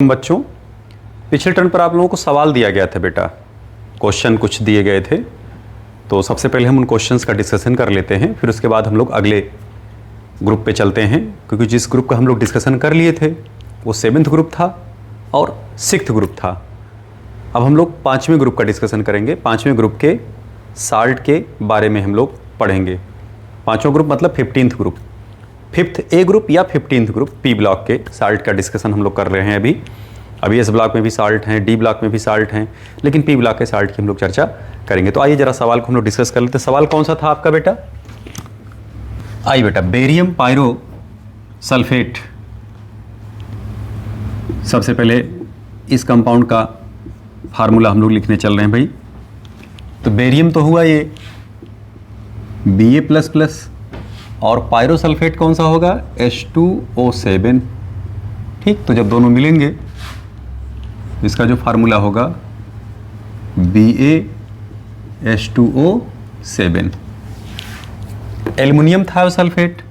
बच्चों, पिछले टर्न पर आप लोगों को सवाल दिया गया था बेटा, क्वेश्चन कुछ दिए गए थे। तो सबसे पहले हम उन क्वेश्चंस का डिस्कशन कर लेते हैं, फिर उसके बाद हम लोग अगले ग्रुप पे चलते हैं। क्योंकि जिस ग्रुप का हम लोग डिस्कशन कर लिए थे वो 7th ग्रुप था और 6th ग्रुप था। अब हम लोग 5वें ग्रुप का डिस्कशन करेंगे। 5वें ग्रुप के साल्ट के बारे में हम लोग पढ़ेंगे। 5वां ग्रुप मतलब 15th ग्रुप, 5th ए ग्रुप या 15th ग्रुप पी ब्लॉक के साल्ट का डिस्कशन हम लोग कर रहे हैं। अभी एस ब्लॉक में भी साल्ट हैं, डी ब्लॉक में भी साल्ट हैं, लेकिन पी ब्लॉक के साल्ट की हम लोग चर्चा करेंगे। तो आइए जरा सवाल को हम लोग डिस्कस कर लेते हैं। सवाल कौन सा था आपका बेटा? आइए बेटा, बेरियम पायरो सल्फेट। सबसे पहले इस कंपाउंड का फार्मूला हम लोग लिखने चल रहे हैं भाई। तो बेरियम तो हुआ ये Ba++ और पायरोसल्फेट कौन सा होगा? H2O7। ठीक, तो जब दोनों मिलेंगे इसका जो फार्मूला होगा BaH2O7। एल्युमिनियम थायोसल्फेट,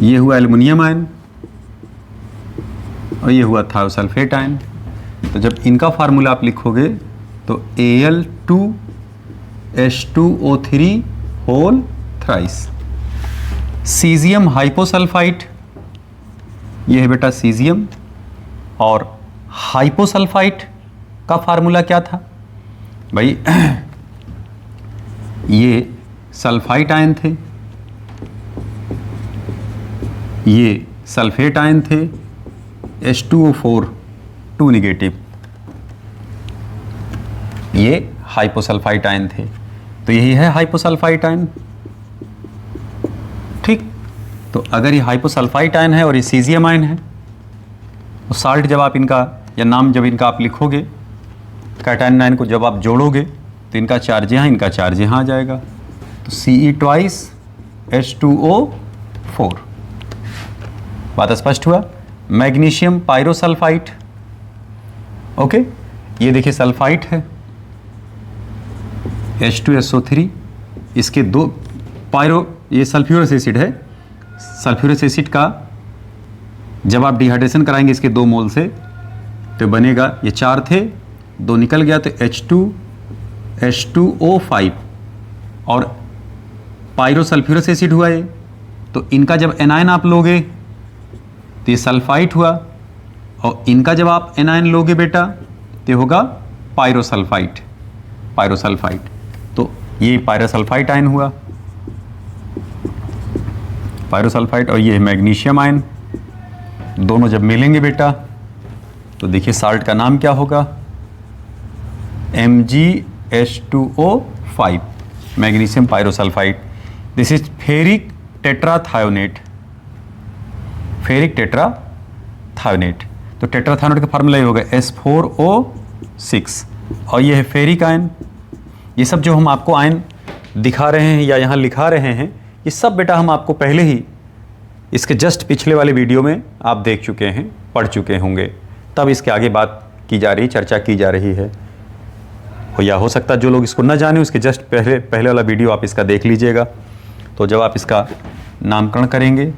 ये हुआ एल्युमिनियम आयन और ये हुआ थायोसल्फेट आयन। तो जब इनका फार्मूला आप लिखोगे तो Al2H2O3 होल थ्राइस। सीजियम हाइपोसल्फाइट, ये है बेटा सीजियम, और हाइपोसल्फाइट का फार्मूला क्या था भाई? ये सल्फाइट आयन थे, ये सल्फेट आयन थे, H2O4 2 नेगेटिव, ये हाइपोसल्फाइट आयन थे। तो यही है हाइपोसल्फाइट आयन। ठीक, तो अगर ये हाइपोसल्फाइट आयन है और ये सीजियम आयन है तो साल्ट जब आप इनका या नाम जब इनका आप लिखोगे, कैटायन आयन को जब आप जोड़ोगे तो इनका चार्ज यहाँ, इनका चार्ज यहाँ आ जाएगा। तो Ce2H2O4। बात स्पष्ट हुआ? मैग्नीशियम पायरोसल्फाइट, ओके, ये देखिए सल्फाइट है H2SO3, इसके दो पायरो, ये सल्फ्यूरस एसिड है। सल्फ्यूरस एसिड का जब आप डिहाइड्रेशन कराएंगे इसके 2 मोल से तो बनेगा, ये 4 थे, 2 निकल गया तो H2H2O5 और पायरो सल्फ्यूरस एसिड हुआ ये। तो इनका जब एनायन आप लोगे तो ये सल्फाइट हुआ, और इनका जब आप एनायन लोगे बेटा तो होगा पायरोसल्फाइट। पायरोसल्फाइट, तो ये पायरोसल्फाइट आयन हुआ, पायरोसल्फाइट, और ये मैग्नीशियम आयन। दोनों जब मिलेंगे बेटा तो देखिए साल्ट का नाम क्या होगा? MgH2O5, magnesium pyrosulphite. This is ferric tetrathionate, ferric tetrathionate. तो टेट्राथायोनेट का फार्मूला ये होगा S4O6, और ये है फेरिक आयन। ये सब जो हम आपको आयन दिखा रहे हैं या यहाँ लिखा रहे हैं, ये सब बेटा हम आपको पहले ही इसके जस्ट पिछले वाले वीडियो में आप देख चुके हैं, पढ़ चुके होंगे। तब इसके आगे बात की जा रही, चर्चा की जा रही है। या हो सकता है जो लोग इसको ना जाने उसके जस्ट पहले वाला वीडियो आप इसका देख लीजिएगा। तो जब आप इसका नामकरण करेंगे,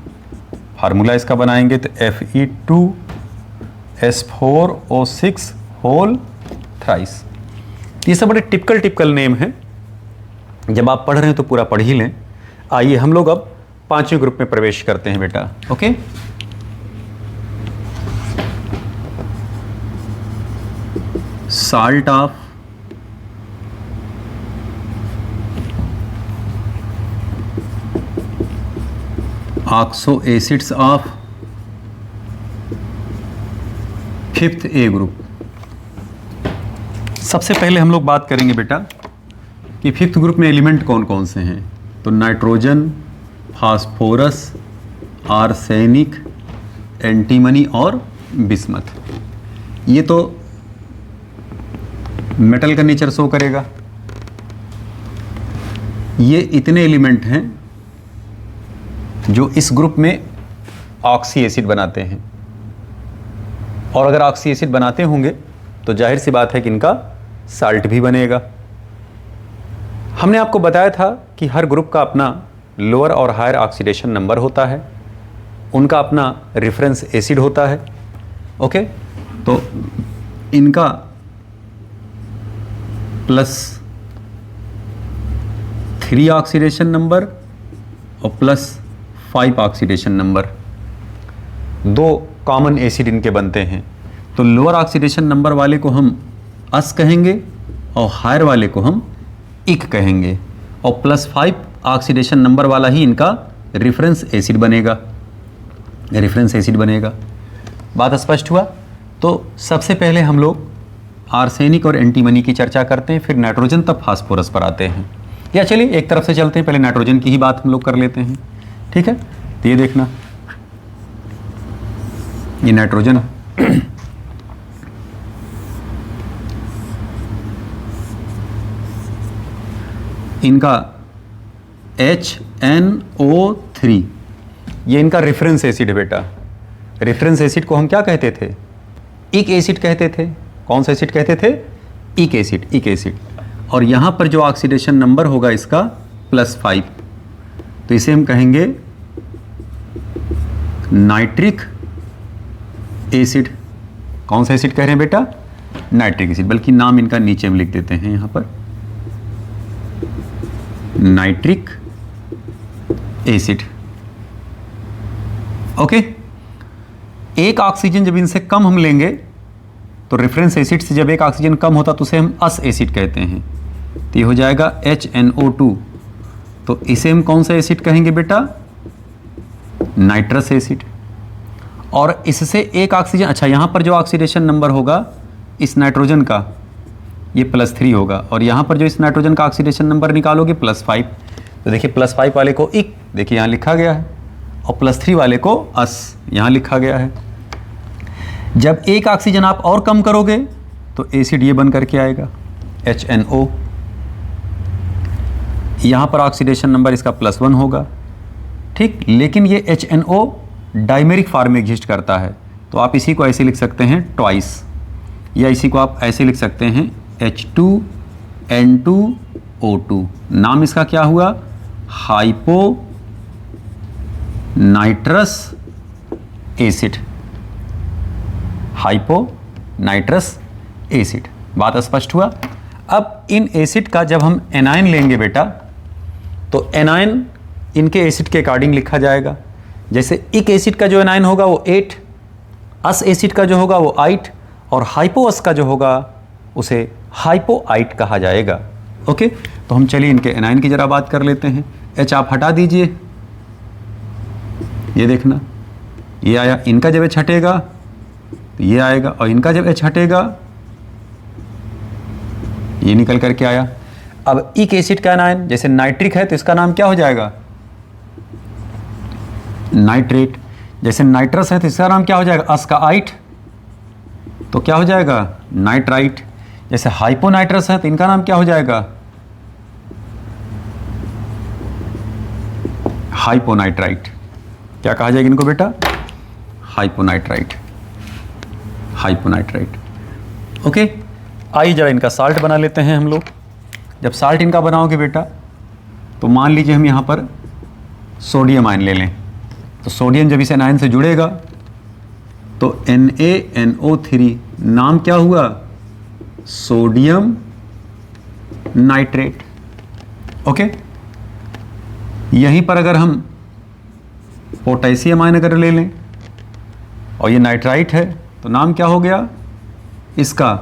फार्मूला इसका बनाएंगे तो Fe2S4O6 होल थ्राइस। ये सब बड़े टिपिकल नेम हैं। जब आप पढ़ रहे हैं तो पूरा पढ़ ही लें। आइए हम लोग अब 5वें ग्रुप में प्रवेश करते हैं बेटा, okay. Salt of oxo acids of 5th A group. सबसे पहले हम लोग बात करेंगे बेटा कि 5th ग्रुप में एलिमेंट कौन कौन से हैं। तो नाइट्रोजन, फास्फोरस, आर्सेनिक, एंटीमनी और बिस्मथ। ये तो मेटल का नेचर शो करेगा। ये इतने एलिमेंट हैं जो इस ग्रुप में ऑक्सी एसिड बनाते हैं, और अगर ऑक्सी एसिड बनाते होंगे तो जाहिर सी बात है कि इनका साल्ट भी बनेगा। हमने आपको बताया था कि हर ग्रुप का अपना लोअर और हायर ऑक्सीडेशन नंबर होता है, उनका अपना रेफरेंस एसिड होता है। ओके, तो इनका +3 ऑक्सीडेशन नंबर और +5 ऑक्सीडेशन नंबर, 2 कॉमन एसिड इनके बनते हैं। तो लोअर ऑक्सीडेशन नंबर वाले को हम अस कहेंगे और हायर वाले को हम इक कहेंगे, और +5 ऑक्सीडेशन नंबर वाला ही इनका रेफरेंस एसिड बनेगा, रेफरेंस एसिड बनेगा। बात स्पष्ट हुआ? तो सबसे पहले हम लोग आर्सेनिक और एंटीमनी की चर्चा करते हैं, फिर नाइट्रोजन, तब फास्फोरस पर आते हैं। या चलिए एक तरफ से चलते हैं, पहले नाइट्रोजन की ही बात हम लोग कर लेते हैं, ठीक है। तो ये देखना, ये नाइट्रोजन इनका HNO3, ये इनका रेफरेंस एसिड है बेटा। रेफरेंस एसिड को हम क्या कहते थे? इक एसिड कहते थे। कौन सा एसिड कहते थे? इक एसिड, इक एसिड। और यहाँ पर जो ऑक्सीडेशन नंबर होगा इसका +5, तो इसे हम कहेंगे नाइट्रिक एसिड। कौन सा एसिड कह रहे हैं बेटा? Nitric acid. बल्कि नाम इनका नीचे में लिख देते हैं यहाँ पर, नाइट्रिक एसिड। ओके, एक ऑक्सीजन जब इनसे कम हम लेंगे, तो रेफरेंस एसिड से जब एक ऑक्सीजन कम होता तो उसे हम अस एसिड कहते हैं। तो ये हो जाएगा HNO2। तो इसे हम कौन सा एसिड कहेंगे बेटा? Nitrous acid. और इससे एक ऑक्सीजन, अच्छा यहाँ पर जो ऑक्सीडेशन नंबर होगा इस नाइट्रोजन का, ये +3 होगा, और यहाँ पर जो इस नाइट्रोजन का ऑक्सीडेशन नंबर निकालोगे +5। तो देखिए +5 वाले को इक, देखिए यहाँ लिखा गया है, और +3 वाले को अस, यहाँ लिखा गया है। जब एक ऑक्सीजन आप और कम करोगे तो एसिड ये बन करके आएगा HNO। यहाँ पर ऑक्सीडेशन नंबर इसका +1 होगा, ठीक। लेकिन ये HNO डाइमेरिक फॉर्म में एग्जिस्ट करता है, तो आप इसी को ऐसे लिख सकते हैं ट्वाइस, या इसी को आप ऐसे लिख सकते हैं H2N2O2। नाम इसका क्या हुआ? Hypo nitrous acid, hypo nitrous acid. बात स्पष्ट हुआ? अब इन एसिड का जब हम एनायन लेंगे बेटा, तो एनायन इनके एसिड के अकॉर्डिंग लिखा जाएगा। जैसे इक एसिड का जो एनायन होगा वो 8, अस एसिड का जो होगा वो 8, और हाइपोअस का जो होगा उसे हाइपोआइट कहा जाएगा। ओके, तो हम चलिए इनके एनायन की जरा बात कर लेते हैं। H आप हटा दीजिए, ये देखना, ये आया। इनका जब H हटेगा तो ये आएगा, और इनका जब H हटेगा ये निकल करके आया। अब इक एसिड का एनायन, जैसे नाइट्रिक है तो इसका नाम क्या हो जाएगा? नाइट्रेट। जैसे नाइट्रस है तो इसका नाम क्या हो जाएगा? अस का आइट, तो क्या हो जाएगा? नाइट्राइट। जैसे हाइपोनाइट्रस है तो इनका नाम क्या हो जाएगा? हाइपोनाइट्राइट। क्या कहा जाएगा इनको बेटा? हाइपोनाइट्राइट, हाइपोनाइट्राइट। ओके, आइए जरा इनका साल्ट बना लेते हैं हम लोग। जब साल्ट इनका बनाओगे बेटा, तो मान लीजिए हम यहाँ पर सोडियम आयन ले लें, तो सोडियम जब इस एनायन से जुड़ेगा तो NaNO3, नाम क्या हुआ? Sodium nitrate. ओके, यहीं पर अगर हम पोटेशियम आयन अगर ले लें और ये नाइट्राइट है, तो नाम क्या हो गया इसका?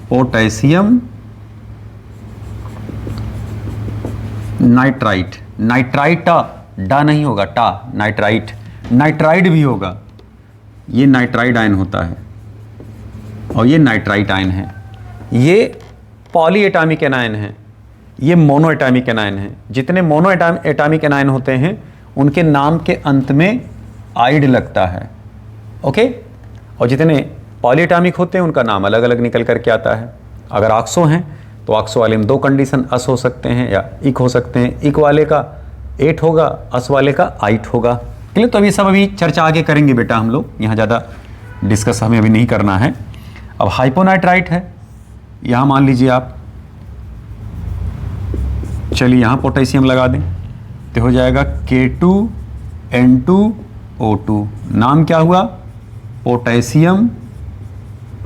Potassium nitrite. नाइट्राइट डा नहीं होगा, टा, नाइट्राइट। नाइट्राइड भी होगा, ये नाइट्राइड आयन होता है और ये नाइट्राइट आयन है। ये पॉली एटॉमिक एनायन है, ये मोनो एटॉमिक एनायन है। जितने मोनो एटॉमिक एनायन होते हैं उनके नाम के अंत में आइड लगता है। ओके, और जितने पॉली एटॉमिक होते हैं उनका नाम अलग अलग निकल करके आता है। अगर ऑक्सो हैं तो ऑक्सो वाले में 2 कंडीशन, अस हो सकते हैं या इक हो सकते हैं। इक वाले का 8 होगा, अस वाले का 8 होगा। चलिए, तो अभी सब अभी चर्चा आगे करेंगे बेटा हम लोग, यहाँ ज़्यादा डिस्कस हमें अभी नहीं करना है। अब हाइपोनाइट्राइट है, यहाँ मान लीजिए आप, चलिए यहाँ पोटेशियम लगा दें तो हो जाएगा K2N2O2। नाम क्या हुआ? Potassium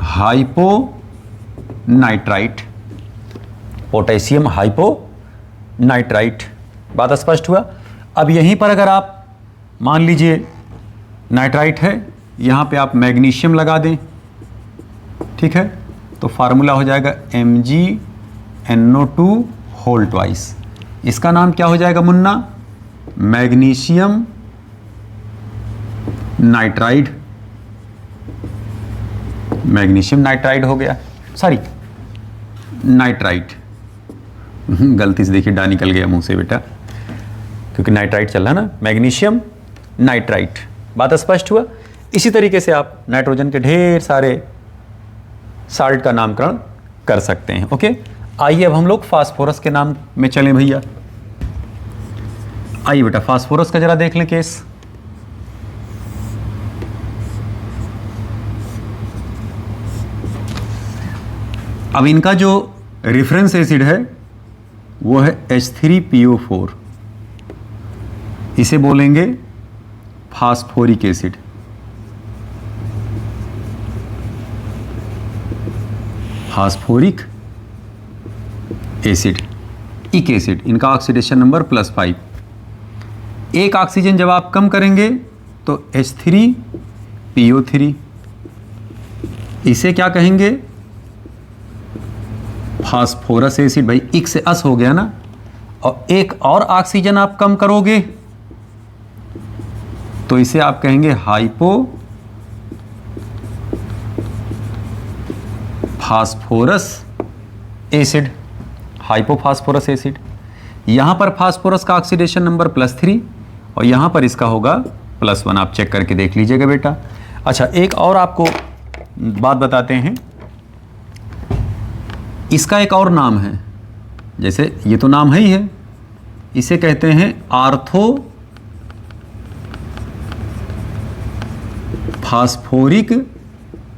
hyponitrite, potassium hyponitrite. बात स्पष्ट हुआ। अब यहीं पर अगर आप मान लीजिए नाइट्राइट है, यहाँ पे आप मैग्नीशियम लगा दें, ठीक है, तो फार्मूला हो जाएगा MgNO2 होल ट्वाइस। इसका नाम क्या हो जाएगा Munna? Magnesium nitride. Magnesium nitride हो गया, सॉरी नाइट्राइट, गलती से देखिए डा निकल गया मुंह से बेटा, क्योंकि नाइट्राइट चल रहा ना, मैग्नीशियम नाइट्राइट। बात स्पष्ट हुआ। इसी तरीके से आप नाइट्रोजन के ढेर सारे साल्ट का नामकरण कर सकते हैं। ओके, आइए अब हम लोग फास्फोरस के नाम में चलें भैया। आइए बेटा फास्फोरस का जरा देख लें केस। अब इनका जो रेफरेंस एसिड है वो है H3PO4, इसे बोलेंगे फास्फोरिक एसिड। फास्फोरिक एसिड, इक एसिड, इनका ऑक्सीडेशन नंबर +5। एक ऑक्सीजन जब आप कम करेंगे तो H3PO3, इसे क्या कहेंगे? Phosphorus acid. भाई इक से अस हो गया ना, और एक और ऑक्सीजन आप कम करोगे तो इसे आप कहेंगे hypo phosphorus acid. Hypophosphorous acid. यहां पर फास्फोरस का ऑक्सीडेशन नंबर +3 और यहां पर इसका होगा +1। आप चेक करके देख लीजिएगा बेटा। अच्छा, एक और आपको बात बताते हैं, इसका एक और नाम है, जैसे ये तो नाम है ही है, इसे कहते हैं ortho phosphoric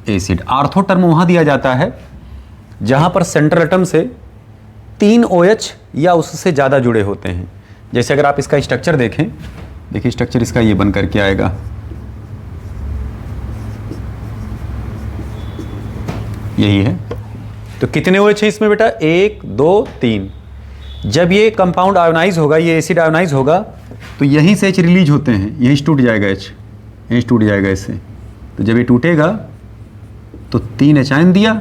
acid. Ortho term वहां दिया जाता है जहां पर सेंट्रल एटम से 3 OH या उससे ज़्यादा जुड़े होते हैं। जैसे अगर आप इसका स्ट्रक्चर देखें, देखिए स्ट्रक्चर इसका ये बन करके आएगा, यही है। तो कितने OH हैं इसमें बेटा? 1 2 3। जब ये कंपाउंड आयोनाइज होगा, ये एसिड आयोनाइज होगा, तो यहीं से H रिलीज होते हैं, यहीं से टूट जाएगा H, यहीं से टूट जाएगा इससे। तो जब ये टूटेगा तो 3 H आयन दिया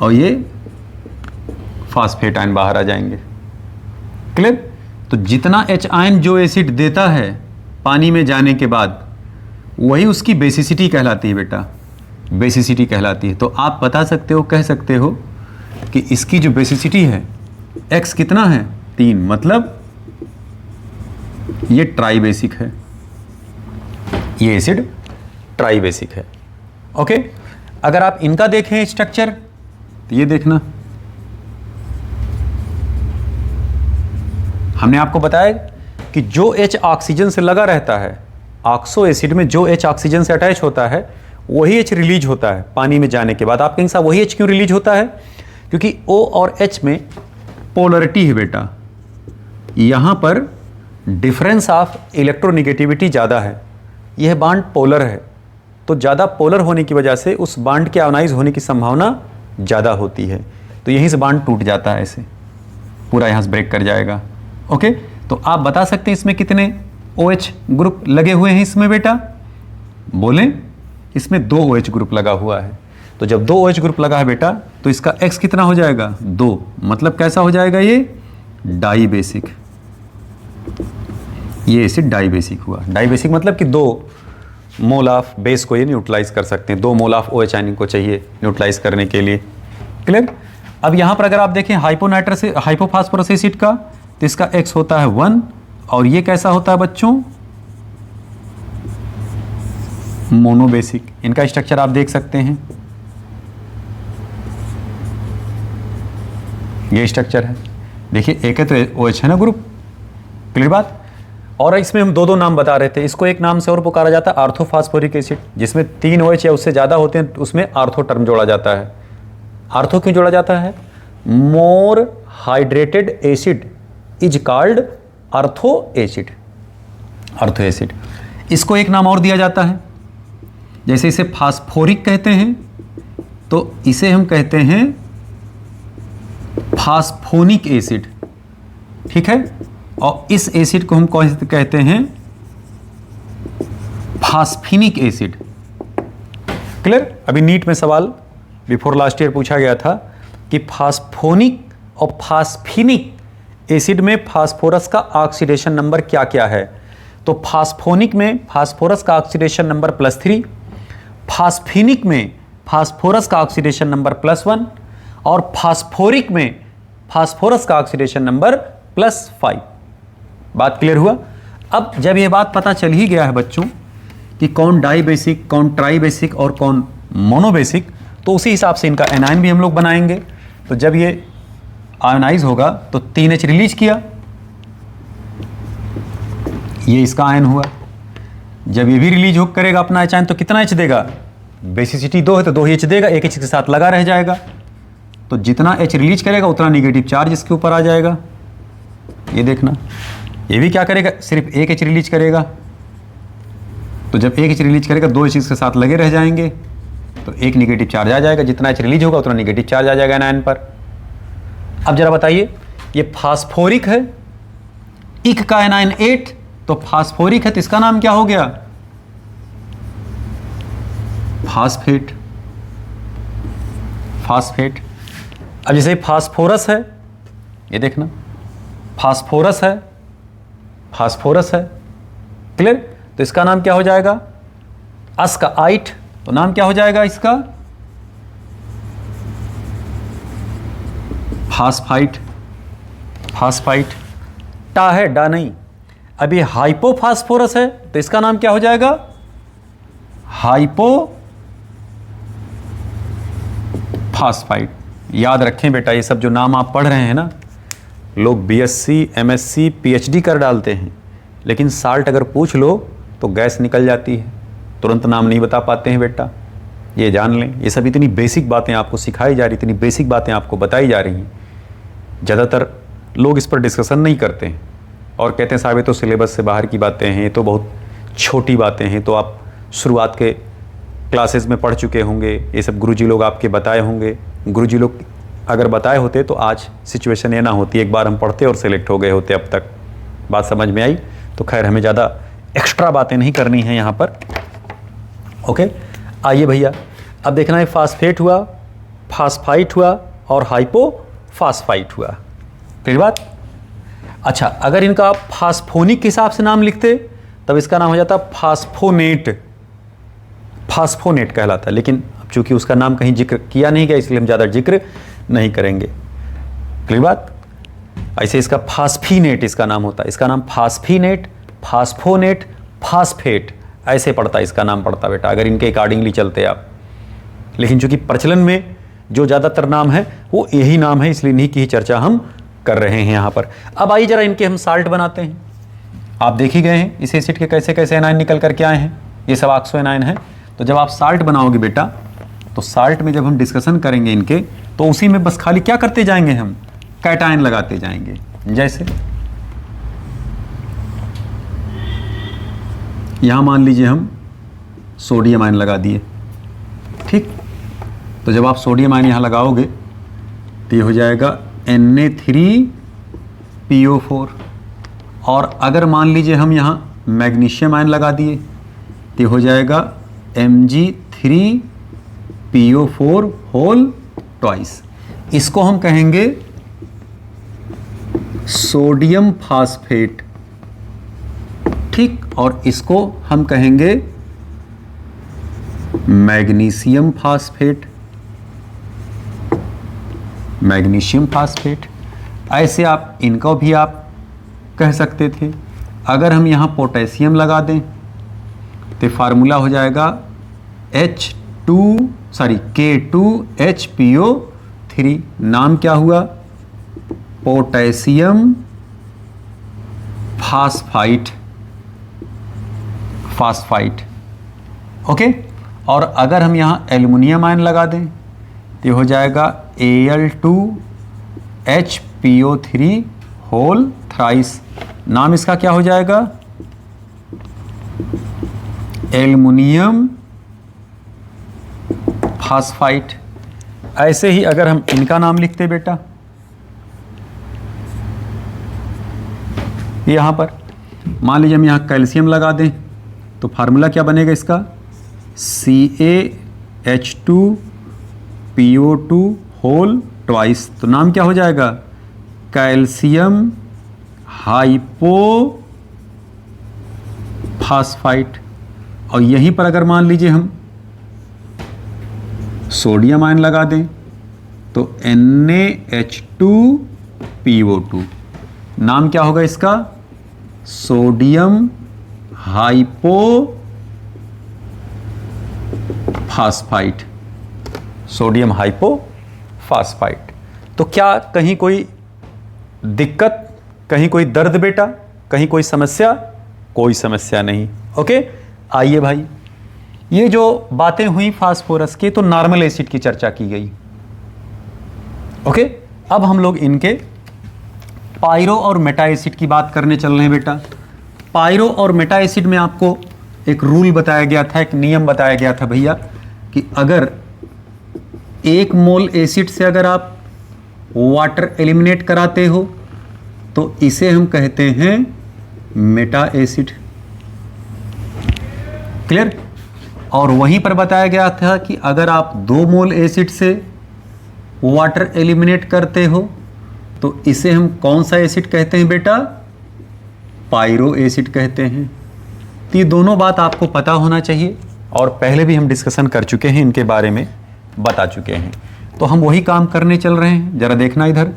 और ये फास्फेट आयन बाहर आ जाएंगे। क्लियर? तो जितना H आयन जो एसिड देता है पानी में जाने के बाद, वही उसकी बेसिसिटी कहलाती है बेटा, बेसिसिटी कहलाती है। तो आप बता सकते हो, कह सकते हो कि इसकी जो बेसिसिटी है X कितना है? 3, मतलब ये ट्राई बेसिक है, ये एसिड ट्राई बेसिक है। ओके, अगर आप इनका देखें स्ट्रक्चर तो ये देखना, हमने आपको बताया कि जो H ऑक्सीजन से लगा रहता है, ऑक्सो एसिड में जो H ऑक्सीजन से अटैच होता है वही H रिलीज होता है पानी में जाने के बाद। आप कहेंगे साहब वही H क्यों रिलीज होता है? क्योंकि O और H में पोलरिटी है बेटा, यहां पर डिफरेंस ऑफ इलेक्ट्रोनिगेटिविटी ज़्यादा है, यह बांड पोलर है, तो ज़्यादा पोलर होने की वजह से उस बांड के आयोनाइज होने की संभावना ज़्यादा होती है, तो यहीं से बांड टूट जाता है, ऐसे पूरा यहाँ से ब्रेक कर जाएगा। ओके, तो आप बता सकते हैं इसमें कितने OH ग्रुप लगे हुए हैं इसमें बेटा? बोलें, इसमें 2 OH ग्रुप लगा हुआ है। तो जब 2 OH ग्रुप लगा है बेटा, तो इसका X कितना हो जाएगा? 2, मतलब कैसा हो जाएगा? ये डाई बेसिक, ये एसिड डाई बेसिक हुआ। डाई बेसिक मतलब कि 2 मोल ऑफ बेस को ये न्यूट्रलाइज कर सकते हैं, 2 मोल ऑफ OH आयन को चाहिए न्यूट्रलाइज करने के लिए। क्लियर? अब यहां पर अगर आप देखें हाइपोफास्फोरस एसिड का, तो इसका X होता है 1 और ये कैसा होता है बच्चों? मोनोबेसिक। इनका स्ट्रक्चर आप देख सकते हैं, ये स्ट्रक्चर है। देखिए एक है तो OH है ना ग्रुप, क्लियर बात? और इसमें हम 2 नाम बता रहे थे, इसको एक नाम से और पुकारा जाता है आर्थोफास्फोरिक एसिड, जिसमें 3 OH या उससे ज़्यादा होते हैं, उसमें आर्थो टर्म जोड़ा जाता है। आर्थो क्यों जोड़ा जाता है? More hydrated acid is called ortho acid, ortho acid. इसको एक नाम और दिया जाता है, जैसे इसे फास्फोरिक कहते हैं, तो इसे हम कहते हैं फास्फोनिक एसिड, ठीक है। और इस एसिड को हम कहते हैं फास्फिनिक एसिड। क्लियर। अभी नीट में सवाल बिफोर लास्ट ईयर पूछा गया था कि फास्फोनिक और फास्फिनिक एसिड में फास्फोरस का ऑक्सीडेशन नंबर क्या क्या है। तो फास्फोनिक में फास्फोरस का ऑक्सीडेशन नंबर +3, फास्फिनिक में फास्फोरस का ऑक्सीडेशन नंबर +1 और फास्फोरिक में फास्फोरस का ऑक्सीडेशन नंबर +5। बात क्लियर हुआ। अब जब ये बात पता चल ही गया है बच्चों कि कौन डाई बेसिक, कौन ट्राई बेसिक और कौन मोनोबेसिक, तो उसी हिसाब से इनका एनायन भी हम लोग बनाएंगे। तो जब ये आयनाइज होगा तो 3H रिलीज किया, ये इसका आयन हुआ। जब ये भी रिलीज हो करेगा अपना H आयन तो कितना H देगा, बेसिसिटी 2 है तो 2 H देगा, एक H के साथ लगा रह जाएगा। तो जितना H रिलीज करेगा उतना निगेटिव चार्ज इसके ऊपर आ जाएगा। ये देखना, ये भी क्या करेगा, सिर्फ एक H रिलीज करेगा। तो जब एक H रिलीज करेगा 2 H इसके साथ लगे रह जाएंगे तो एक निगेटिव चार्ज आ जाएगा। जितना H रिलीज होगा उतना निगेटिव चार्ज आ जाएगा एनायन पर। अब जरा बताइए, ये फास्फोरिक है, इक का एनायन 8, तो फास्फोरिक है तो इसका नाम क्या हो गया, फास्फेट। फास्फेट। अब जैसे फास्फोरस है, ये देखना फास्फोरस है, फास्फोरस है। क्लियर। तो इसका नाम क्या हो जाएगा, अस का आइट, तो नाम क्या हो जाएगा इसका, फास्फाइट। फास्फाइट। टा है, डा नहीं। अभी हाइपोफास्फोरस है तो इसका नाम क्या हो जाएगा, हाइपोफास्फाइट। याद रखें बेटा, ये सब जो नाम आप पढ़ रहे हैं ना, लोग BSc MSc PhD कर डालते हैं, लेकिन साल्ट अगर पूछ लो तो गैस निकल जाती है, तुरंत नाम नहीं बता पाते हैं बेटा। ये जान लें, ये सब इतनी बेसिक बातें आपको सिखाई जा रही, इतनी बेसिक बातें आपको बताई जा रही हैं। ज़्यादातर लोग इस पर डिस्कशन नहीं करते हैं और कहते हैं साहब ये तो सिलेबस से बाहर की बातें हैं, ये तो बहुत छोटी बातें हैं, तो आप शुरुआत के क्लासेस में पढ़ चुके होंगे, ये सब गुरुजी लोग आपके बताए होंगे। गुरुजी लोग अगर बताए होते तो आज सिचुएशन ये ना होती, एक बार हम पढ़ते और सेलेक्ट हो गए होते अब तक। बात समझ में आई। तो खैर हमें ज़्यादा एक्स्ट्रा बातें नहीं करनी है यहाँ पर। ओके, आइए भैया, अब देखना है फास्फेट हुआ, फास्फाइट हुआ और हाइपोफास्फाइट हुआ। फिर बात। अच्छा, अगर इनका आप फास्फोनिक के हिसाब से नाम लिखते तब इसका नाम हो जाता फास्फोनेट। फास्फोनेट कहलाता है, लेकिन अब चूंकि उसका नाम कहीं जिक्र किया नहीं गया इसलिए हम ज़्यादा जिक्र नहीं करेंगे। क्लियर बात। ऐसे इसका फास्फीनेट इसका नाम होता है, इसका नाम फास्फीनेट, फास्फोनेट, फास्फेट ऐसे पड़ता है, इसका नाम पड़ता बेटा अगर इनके अकॉर्डिंगली चलते आप। लेकिन चूंकि प्रचलन में जो ज़्यादातर नाम है वो यही नाम है, इसलिए इन्हीं की ही चर्चा हम कर रहे हैं यहाँ पर। अब आइए जरा इनके हम साल्ट बनाते हैं। आप देख ही गए हैं इस एसिड के कैसे कैसे एनायन निकल कर के आए हैं, ये सब ऑक्सो एनायन है। तो जब आप साल्ट बनाओगे बेटा, तो साल्ट में जब हम डिस्कशन करेंगे इनके, तो उसी में बस खाली क्या करते जाएंगे, हम कैटायन लगाते जाएंगे। जैसे यहाँ मान लीजिए हम सोडियम आयन लगा दिए, ठीक। तो जब आप सोडियम आयन यहाँ लगाओगे तो ये हो जाएगा Na3PO4। और अगर मान लीजिए हम यहाँ मैग्नीशियम आयन लगा दिए तो हो जाएगा Mg3PO4 होल ट्वाइस। इसको हम कहेंगे सोडियम फास्फेट, ठीक। और इसको हम कहेंगे मैग्नीशियम फास्फेट, मैग्नीशियम फास्फेट। ऐसे आप इनको भी आप कह सकते थे। अगर हम यहाँ पोटेशियम लगा दें तो फार्मूला हो जाएगा K2HPO3। नाम क्या हुआ, पोटेशियम फास्फाइट, फास्फाइट। ओके। और अगर हम यहाँ एल्युमिनियम आयन लगा दें तो हो जाएगा Al2HPO3 होल थ्राइस। नाम इसका क्या हो जाएगा, एल्युमिनियम फास्फाइट। ऐसे ही अगर हम इनका नाम लिखते बेटा, यहां पर मान लीजिए हम यहां कैल्शियम लगा दें तो फार्मूला क्या बनेगा इसका, CaH2PO2 होल ट्वाइस। तो नाम क्या हो जाएगा, कैल्शियम हाइपोफास्फाइट। और यहीं पर अगर मान लीजिए हम सोडियम आयन लगा दें तो NaH2PO2, नाम क्या होगा इसका, सोडियम हाइपोफास्फाइट, सोडियम हाइपोफास्फाइट। तो क्या कहीं कोई दिक्कत, कहीं कोई दर्द बेटा, कहीं कोई समस्या, कोई समस्या नहीं। ओके, आइए भाई, ये जो बातें हुई फास्फोरस के, तो नॉर्मल एसिड की चर्चा की गई। ओके, अब हम लोग इनके पायरो और मेटा एसिड की बात करने चल रहे हैं बेटा। पायरो और मेटा एसिड में आपको एक रूल बताया गया था, एक नियम बताया गया था भैया, कि अगर 1 मोल एसिड से अगर आप वाटर एलिमिनेट कराते हो तो इसे हम कहते हैं मेटा एसिड। क्लियर। और वहीं पर बताया गया था कि अगर आप 2 मोल एसिड से वाटर एलिमिनेट करते हो तो इसे हम कौन सा एसिड कहते हैं बेटा, पायरो एसिड कहते हैं। तो ये दोनों बात आपको पता होना चाहिए, और पहले भी हम डिस्कशन कर चुके हैं, इनके बारे में बता चुके हैं। तो हम वही काम करने चल रहे हैं। जरा देखना इधर,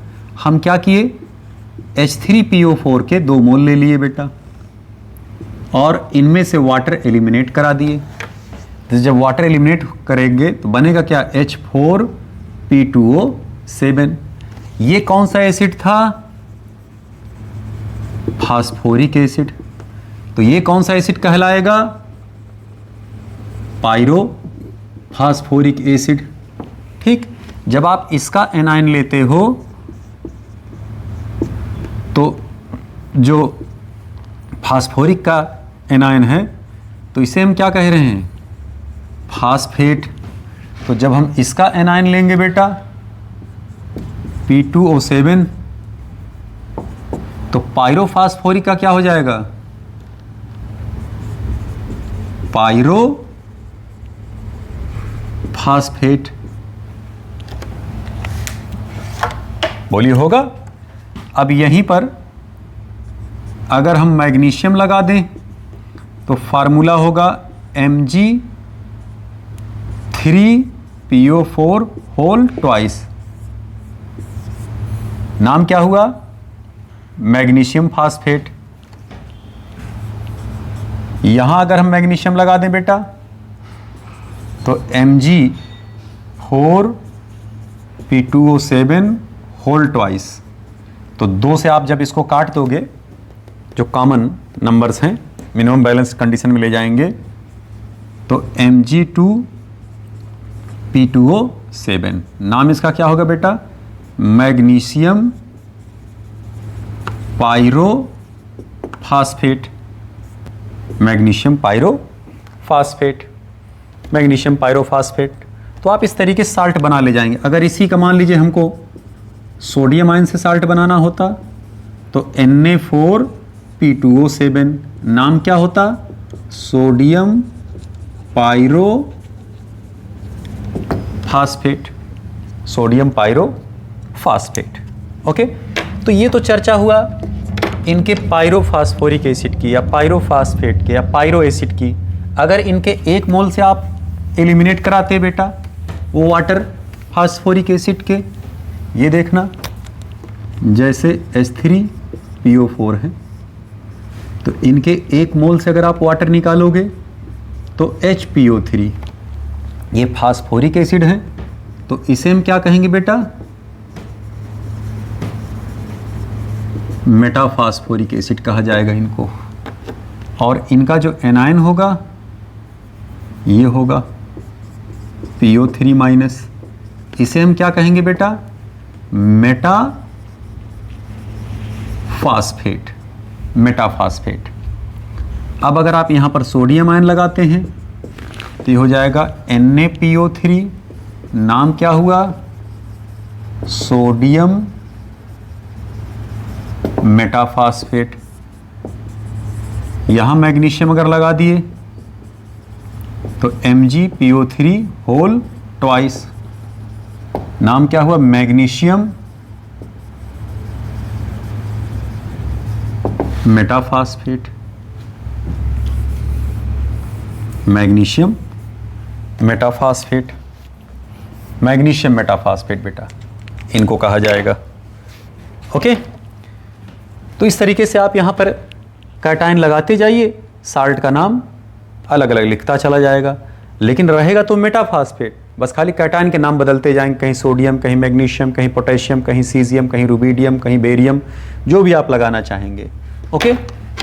हम क्या किए, H3PO4 के 2 मोल ले लिए बेटा, और इनमें से वाटर एलिमिनेट करा दिए। तो जब वाटर एलिमिनेट करेंगे तो बनेगा क्या, H4P2O7। ये कौन सा एसिड था, फास्फोरिक एसिड। तो ये कौन सा एसिड कहलाएगा, पायरो फास्फोरिक एसिड। ठीक। जब आप इसका एनायन लेते हो तो जो फास्फोरिक का एनायन है तो इसे हम क्या कह रहे हैं, फास्फेट। तो जब हम इसका एनायन लेंगे बेटा P2O7 तो पायरोफास्फोरिक का क्या हो जाएगा, पायरो फास्फेट। बोलिए होगा। अब यहीं पर अगर हम मैग्नीशियम लगा दें तो फार्मूला होगा Mg3PO4 होल ट्वाइस। नाम क्या हुआ, मैग्नीशियम फास्फेट। यहां अगर हम मैग्नीशियम लगा दें बेटा तो Mg4P2O7 होल ट्वाइस। तो 2 से आप जब इसको काट दोगे, जो कॉमन नंबर्स हैं, मिनिमम बैलेंस कंडीशन में ले जाएंगे, तो Mg2P2O7। नाम इसका क्या होगा बेटा, magnesium pyrophosphate. Magnesium pyrophosphate, magnesium pyrophosphate. तो आप इस तरीके से साल्ट बना ले जाएंगे। अगर इसी का मान लीजिए हमको सोडियम आयन से साल्ट बनाना होता तो Na4P2O7, नाम क्या होता, सोडियम पायरोफास्फेट, सोडियम पायरोफास्फेट। ओके। तो ये तो चर्चा हुआ इनके पायरोफास्फोरिक एसिड की, या पायरोफास्फेट के, या पायरो एसिड की। अगर इनके 1 मोल से आप एलिमिनेट कराते बेटा वो वाटर फास्फोरिक एसिड के, ये देखना जैसे H3PO4 है तो इनके 1 मोल से अगर आप वाटर निकालोगे तो HPO3, ये फास्फोरिक एसिड है, तो इसे हम क्या कहेंगे बेटा, मेटाफास्फोरिक एसिड कहा जाएगा इनको। और इनका जो एनायन होगा ये होगा PO3-, इसे हम क्या कहेंगे बेटा, मेटाफास्फेट, मेटाफास्फेट। अब अगर आप यहां पर सोडियम आयन लगाते हैं तो ये हो जाएगा NaPO3, नाम क्या हुआ, सोडियम मेटाफॉस्फेट। यहां मैग्नीशियम अगर लगा दिए तो MgPO3 होल ट्वाइस। नाम क्या हुआ? मैग्नीशियम मेटाफॉस्फेट। मैग्नीशियम मेटाफॉस्फेट, मैग्नीशियम मेटाफॉस्फेट बेटा इनको कहा जाएगा। ओके, तो इस तरीके से आप यहां पर कैटायन लगाते जाइए, साल्ट का नाम अलग अलग लिखता चला जाएगा, लेकिन रहेगा तो मेटाफॉस्फेट। बस खाली कैटायन के नाम बदलते जाएंगे, कहीं सोडियम, कहीं मैग्नीशियम, कहीं पोटेशियम, कहीं सीजियम, कहीं रुबिडियम, कहीं बेरियम, जो भी आप लगाना चाहेंगे। ओके,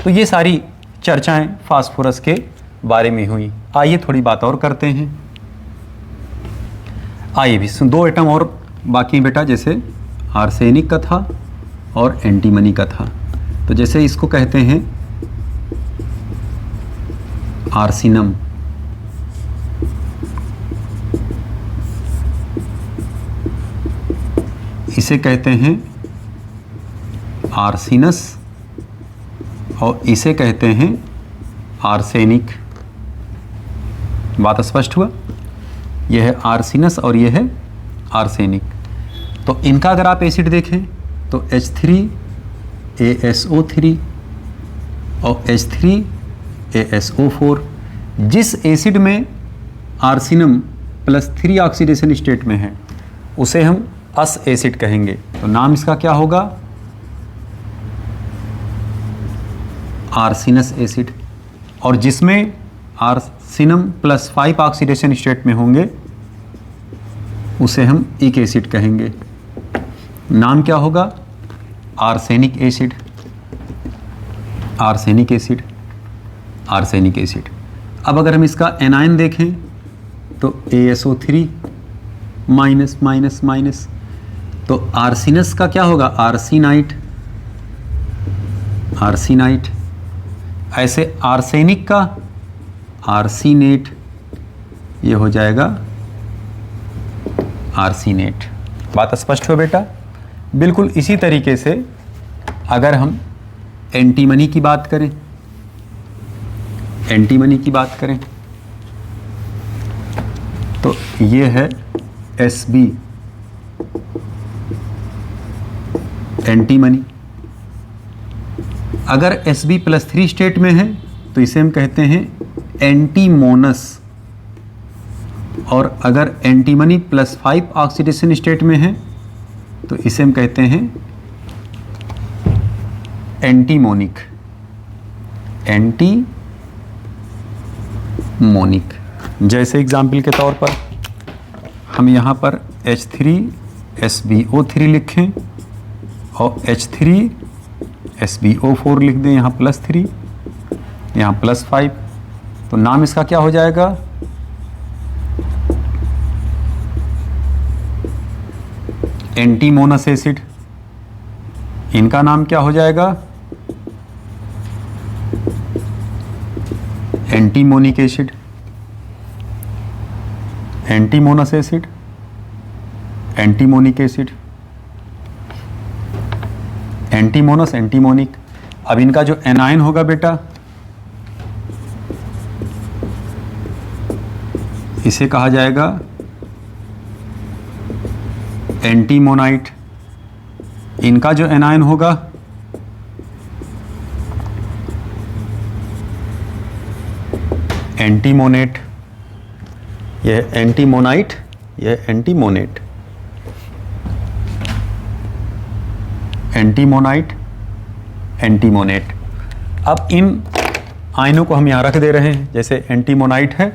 तो ये सारी चर्चाएं फास्फोरस के बारे में हुई। आइए थोड़ी बात और करते हैं। आइए भी 2 एटम और बाकी बेटा, जैसे आर्सेनिक का था और एंटीमनी का था। तो जैसे इसको कहते हैं आर्सिनम, इसे कहते हैं आर्सिनस और इसे कहते हैं आर्सेनिक। बात स्पष्ट हुआ? यह है आर्सिनस और यह है आर्सेनिक। तो इनका अगर आप एसिड देखें तो H3ASO3 और H3ASO4। जिस एसिड में आर्सिनम +3 ऑक्सीडेशन स्टेट में है उसे हम अस एसिड कहेंगे। तो नाम इसका क्या होगा? आर्सिनस एसिड। और जिसमें आर्सिनम +5 ऑक्सीडेशन स्टेट में होंगे उसे हम इक एसिड कहेंगे। नाम क्या होगा? Arsenic acid. Arsenic acid, arsenic acid. अब अगर हम इसका एनायन देखें तो ASO3 माइनस माइनस माइनस, तो आर्सिनस का क्या होगा? आर्सिनाइट, आर्सिनाइट। ऐसे आर्सेनिक का आर्सिनेट, ये हो जाएगा आर्सिनेट। बात स्पष्ट हो बेटा? बिल्कुल इसी तरीके से अगर हम एंटीमनी की बात करें, एंटीमनी की बात करें तो ये है Sb, एंटीमनी। अगर Sb +3 स्टेट में है तो इसे हम कहते हैं एंटीमोनस। और अगर एंटीमनी +5 ऑक्सीडेशन स्टेट में है तो इसे हम कहते हैं एंटीमोनिक, एंटीमोनिक। जैसे एग्जाम्पल के तौर पर हम यहाँ पर H3SbO3 लिखें और H3SbO4 लिख दें, यहाँ +3, यहाँ +5, तो नाम इसका क्या हो जाएगा? Antimonous acid. इनका नाम क्या हो जाएगा? Antimonic acid. Antimonous acid, antimonic acid, antimonous, antimonic. अब इनका जो एनायन होगा बेटा, इसे कहा जाएगा एंटीमोनाइट। इनका जो एनायन होगा एंटीमोनेट। यह एंटीमोनाइट, यह एंटीमोनेट। एंटीमोनाइट, एंटीमोनेट। अब इन आयनों को हम यहाँ रख दे रहे हैं। जैसे एंटीमोनाइट है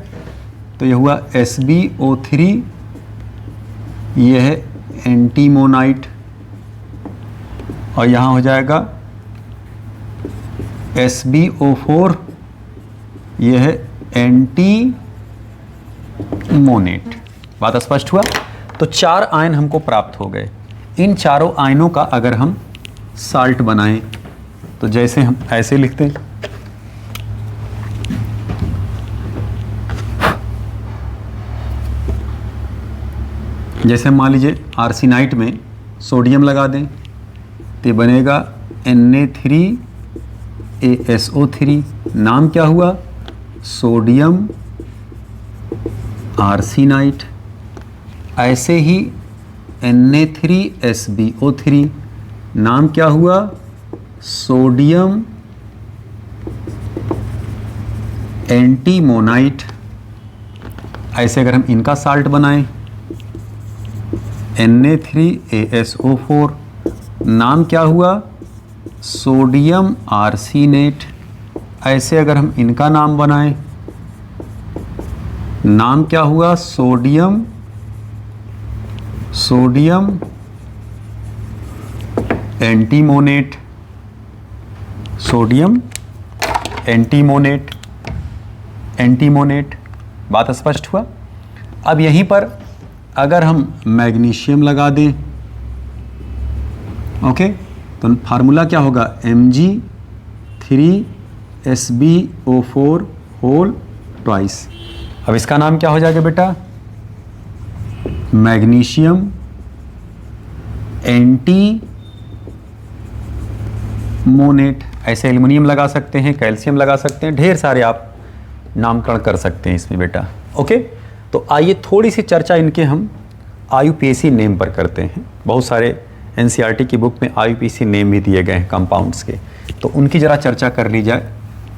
तो यह हुआ SbO3, यह है एंटीमोनाइट, और यहाँ हो जाएगा SbO4, यह है एंटीमोनेट। बात स्पष्ट हुआ? तो 4 आयन हमको प्राप्त हो गए। इन चारों आयनों का अगर हम साल्ट बनाएं तो जैसे हम ऐसे लिखते हैं, जैसे मान लीजिए आर्सिनाइट में सोडियम लगा दें तो बनेगा Na3ASO3। नाम क्या हुआ? Sodium arsenite. ऐसे ही Na3SbO3, नाम क्या हुआ? सोडियम एंटीमोनाइट। ऐसे अगर हम इनका साल्ट बनाएं, Na3ASO4, नाम क्या हुआ? Sodium arsenate. ऐसे अगर हम इनका नाम बनाएं, नाम क्या हुआ? Sodium antimonate. Sodium antimonate. बात स्पष्ट हुआ? अब यहीं पर अगर हम मैग्नीशियम लगा दें, ओके, तो फार्मूला क्या होगा? Mg3SbO4 whole twice. अब इसका नाम क्या हो जाएगा बेटा? Magnesium antimonate. ऐसे एल्युमिनियम लगा सकते हैं, कैल्शियम लगा सकते हैं, ढेर सारे आप नामकरण कर सकते हैं इसमें बेटा। ओके, तो आइए थोड़ी सी चर्चा इनके हम IUPAC नेम पर करते हैं। बहुत सारे NCERT की बुक में IUPAC नेम भी दिए गए हैं कंपाउंड्स के, तो उनकी ज़रा चर्चा कर ली जाए।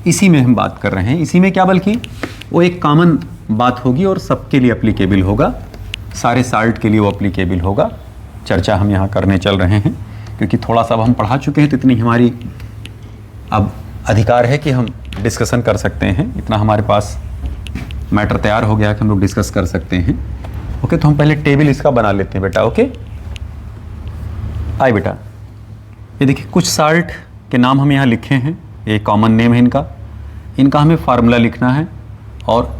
इसी में हम बात कर रहे हैं। इसी में क्या, बल्कि वो एक कॉमन बात होगी और सबके लिए एप्लीकेबल होगा, सारे साल्ट के लिए वो एप्लीकेबल होगा। चर्चा हम यहाँ करने चल रहे हैं क्योंकि थोड़ा सा अब हम पढ़ा चुके हैं, तो इतनी हमारी अब अधिकार है कि हम डिस्कशन कर सकते हैं। इतना हमारे पास मैटर तैयार हो गया कि हम लोग डिस्कस कर सकते हैं। ओके, तो हम पहले टेबल इसका बना लेते हैं बेटा। ओके, आए बेटा, ये देखिए कुछ साल्ट के नाम हम यहाँ लिखे हैं, ये कॉमन नेम है इनका हमें फार्मूला लिखना है। और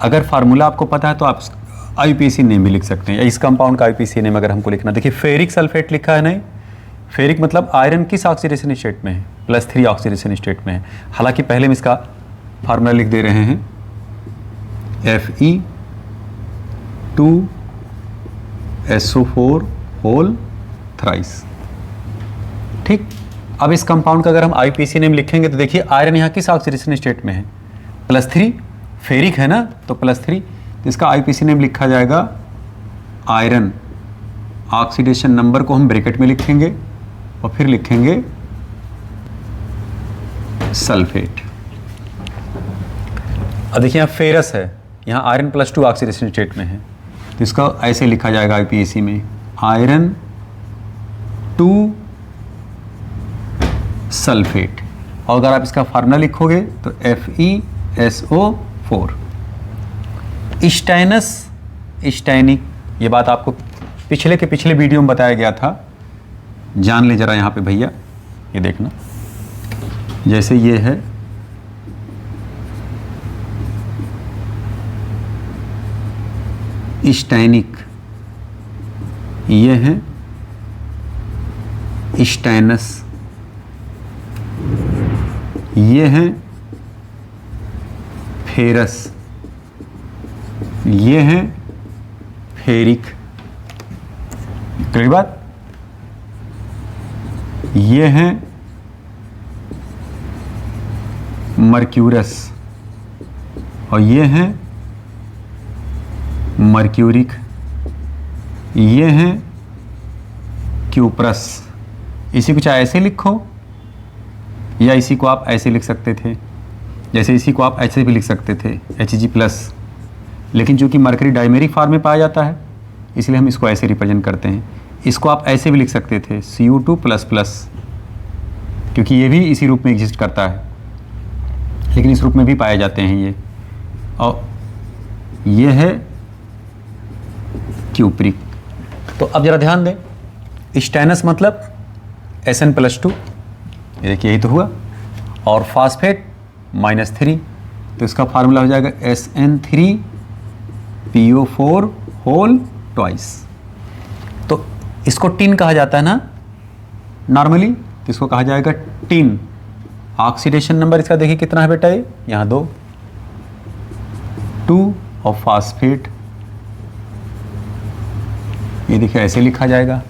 अगर फार्मूला आपको पता है तो आप IUPAC नेम भी लिख सकते हैं। इस कंपाउंड का IUPAC नेम अगर हमको लिखना, देखिए फेरिक सल्फेट लिखा है, नहीं फेरिक मतलब आयरन किस ऑक्सीडेशन स्टेट में है? +3 ऑक्सीडेशन स्टेट में है। हालांकि पहले हम इसका फार्मूला लिख दे रहे हैं, Fe2SO4 होल थ्राइस। ठीक, अब इस कंपाउंड का अगर हम IUPAC नेम लिखेंगे तो देखिए आयरन यहाँ किस ऑक्सीडेशन स्टेट में है? +3, फेरिक है ना, तो +3, तो इसका IUPAC नेम लिखा जाएगा आयरन। ऑक्सीडेशन नंबर को हम ब्रैकेट में लिखेंगे और फिर लिखेंगे सल्फेट। अब देखिए यहाँ फेरस है, यहाँ आयरन +2 ऑक्सीडेशन स्टेट में है, तो इसका ऐसे लिखा जाएगा IUPAC में आयरन 2 सल्फेट। और अगर आप इसका फार्मूला लिखोगे तो FeSO4। स्टैनिक, ये बात आपको पिछले वीडियो में बताया गया था, जान ले जरा यहाँ पे भैया, ये देखना। जैसे ये है स्टैनिक, ये है स्टैनस, ये है फेरस, ये है फेरिक। कई बात, ये है मर्क्यूरस और ये है मर्क्यूरिक, ये है क्यूप्रस। इसी को चाहे ऐसे लिखो या इसी को आप ऐसे लिख सकते थे, जैसे इसी को आप ऐसे भी लिख सकते थे Hg+, लेकिन चूंकि मरकरी डाइमेरिक फॉर्म में पाया जाता है इसलिए हम इसको ऐसे रिप्रेजेंट करते हैं। इसको आप ऐसे भी लिख सकते थे Cu2++, क्योंकि ये भी इसी रूप में एग्जिस्ट करता है, लेकिन इस रूप में भी पाए जाते हैं ये। और ये है क्यूप्रिक। तो अब जरा ध्यान दें, स्टैनस मतलब Sn+2, ये देखिए यही तो हुआ, और फास्फेट -3, तो इसका फार्मूला हो जाएगा Sn3PO4 होल ट्वाइस। तो इसको टिन कहा जाता है ना नॉर्मली, तो इसको कहा जाएगा टिन। ऑक्सीडेशन नंबर इसका देखिए कितना है बेटा, ये यहाँ 2 और फास्फेट, ये देखिए ऐसे लिखा जाएगा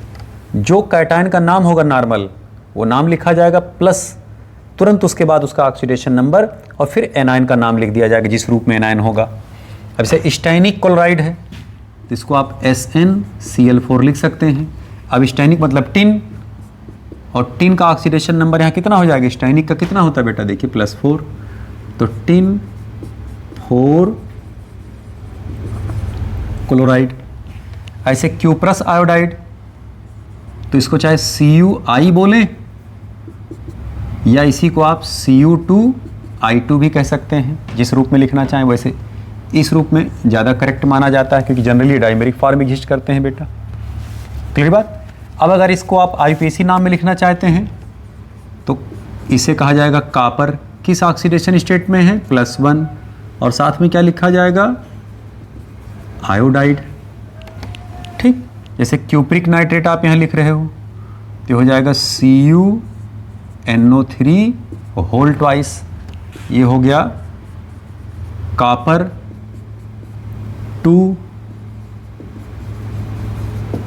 जो कैटायन का नाम होगा नॉर्मल, वो नाम लिखा जाएगा प्लस तुरंत उसके बाद उसका ऑक्सीडेशन नंबर, और फिर एनायन का नाम लिख दिया जाएगा जिस रूप में एनायन होगा। अब इसे स्टाइनिक क्लोराइड है तो इसको आप SnCl4 लिख सकते हैं। अब स्टाइनिक मतलब टिन, और टिन का ऑक्सीडेशन नंबर यहाँ कितना हो जाएगा, स्टाइनिक का कितना होता है बेटा, देखिए +4, तो टिन 4 क्लोराइड। ऐसे क्यूप्रस आयोडाइड, तो इसको चाहे CuI बोलें या इसी को आप Cu2I2 भी कह सकते हैं, जिस रूप में लिखना चाहें। वैसे इस रूप में ज़्यादा करेक्ट माना जाता है क्योंकि जनरली डाइमेरिक फॉर्म एग्जिस्ट करते हैं बेटा। क्लियर बात। अब अगर इसको आप IUPAC नाम में लिखना चाहते हैं तो इसे कहा जाएगा कॉपर किस ऑक्सीडेशन स्टेट में है, +1, और साथ में क्या लिखा जाएगा, आयोडाइड। ठीक, जैसे क्यूप्रिक नाइट्रेट आप यहाँ लिख रहे हो तो हो जाएगा CuNO3 होल ट्वाइस, ये हो गया कॉपर 2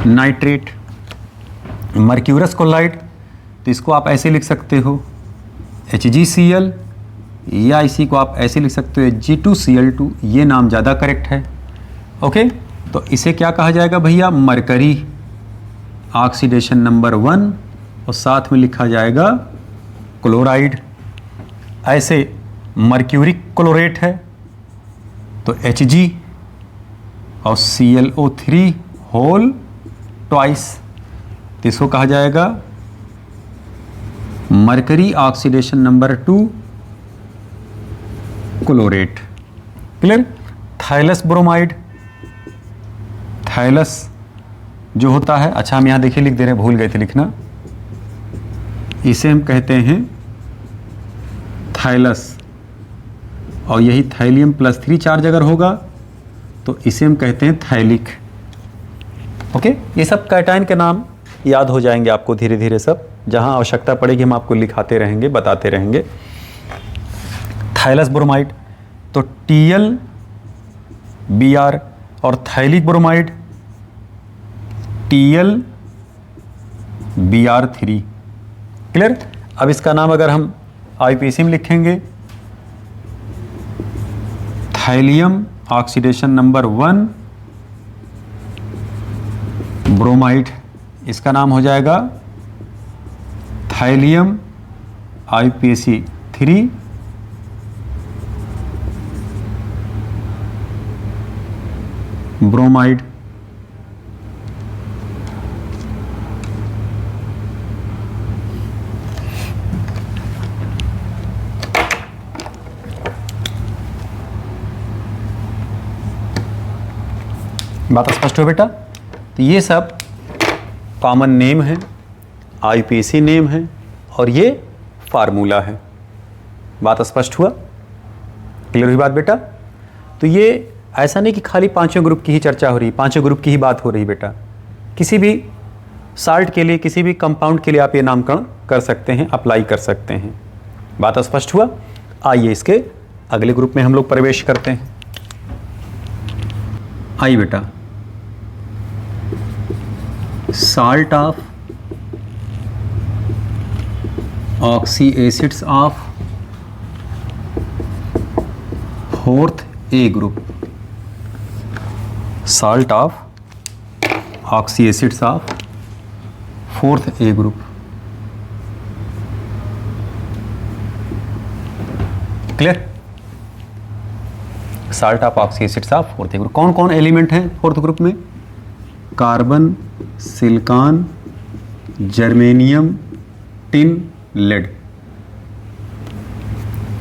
नाइट्रेट। मर्क्यूरस क्लोराइड, तो इसको आप ऐसे लिख सकते हो HgCl, या इसी को आप ऐसे लिख सकते हो Hg2Cl2, ये नाम ज़्यादा करेक्ट है। ओके, तो इसे क्या कहा जाएगा भैया, मरकरी ऑक्सीडेशन नंबर 1, और साथ में लिखा जाएगा क्लोराइड। ऐसे मर्क्यूरिक क्लोरेट है तो Hg और ClO3 होल ट्वाइस, तो इसको कहा जाएगा mercury oxidation number 2 chlorate. Clear. Thallous bromide, thallous जो होता है, अच्छा हम यहाँ देखिए लिख दे रहे हैं, भूल गए थे लिखना, इसे हम कहते हैं थाइलस, और यही थाइलियम +3 चार्ज अगर होगा तो इसे हम कहते हैं थाइलिक। ओके, ये सब कैटायन के नाम याद हो जाएंगे आपको धीरे धीरे सब, जहाँ आवश्यकता पड़ेगी हम आपको लिखाते रहेंगे, बताते रहेंगे। थाइलस ब्रोमाइड तो TlBr, और थाइलिक ब्रोमाइड TlBr3। क्लियर। अब इसका नाम अगर हम IUPAC में लिखेंगे, थाइलियम ऑक्सीडेशन नंबर 1 ब्रोमाइड, इसका नाम हो जाएगा थाइलियम IUPAC 3 ब्रोमाइड। बात स्पष्ट हो बेटा। तो ये सब कॉमन नेम है, IUPAC नेम है, और ये फार्मूला है। बात स्पष्ट हुआ, क्लियर हुई बात बेटा। तो ये ऐसा नहीं कि खाली पांचों ग्रुप की ही चर्चा हो रही, पांचों ग्रुप की ही बात हो रही बेटा। किसी भी साल्ट के लिए, किसी भी कंपाउंड के लिए आप ये नामकरण कर सकते हैं, अप्लाई कर सकते हैं। बात स्पष्ट हुआ। आइए इसके अगले ग्रुप में हम लोग प्रवेश करते हैं। आइए बेटा, salt of oxy acids of 4th A group, salt of oxy acids of 4th A group। Clear. Salt of oxy acids of 4th A group, कौन कौन एलिमेंट हैं 4th ग्रुप में, carbon, silicon, germanium, tin, lead.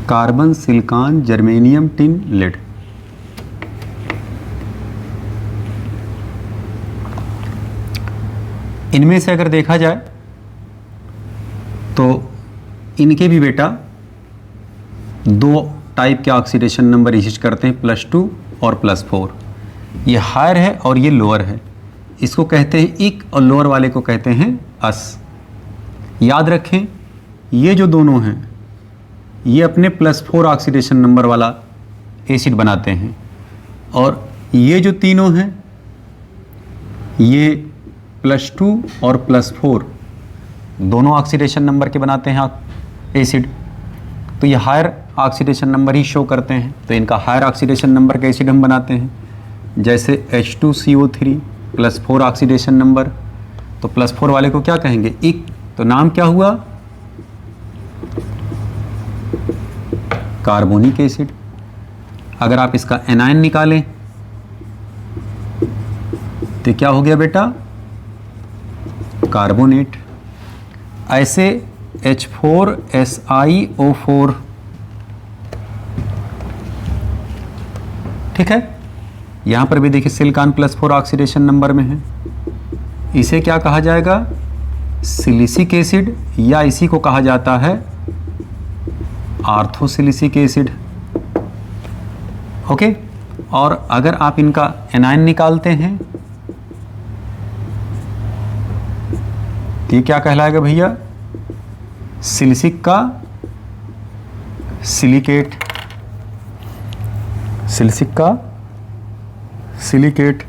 Carbon, silicon, germanium, tin, lead. इनमें से अगर देखा जाए तो इनके भी बेटा दो टाइप के ऑक्सीडेशन नंबर एग्जिस्ट करते हैं, +2 और +4। ये हायर है और ये लोअर है। इसको कहते हैं इक, और लोअर वाले को कहते हैं अस। याद रखें, ये जो दोनों हैं ये अपने +4 ऑक्सीडेशन नंबर वाला एसिड बनाते हैं, और ये जो तीनों हैं ये +2 और +4 दोनों ऑक्सीडेशन नंबर के बनाते हैं एसिड, तो ये हायर ऑक्सीडेशन नंबर ही शो करते हैं, तो इनका हायर ऑक्सीडेशन नंबर का एसिड हम बनाते हैं। जैसे H2CO3 +4 ऑक्सीडेशन नंबर, तो +4 वाले को क्या कहेंगे? इक, तो नाम क्या हुआ? Carbonic acid. अगर आप इसका एनायन निकालें तो क्या हो गया बेटा? कार्बोनेट। ऐसे H4SiO4, ठीक है। यहां पर भी देखिए सिलिकॉन +4 ऑक्सीडेशन नंबर में है, इसे क्या कहा जाएगा? सिलिसिक एसिड, या इसी को कहा जाता है आर्थोसिलिसिक एसिड। ओके। और अगर आप इनका एनायन निकालते हैं तो ये क्या कहलाएगा भैया? सिलिसिक का सिलिकेट, सिलिसिक का सिलिकेट।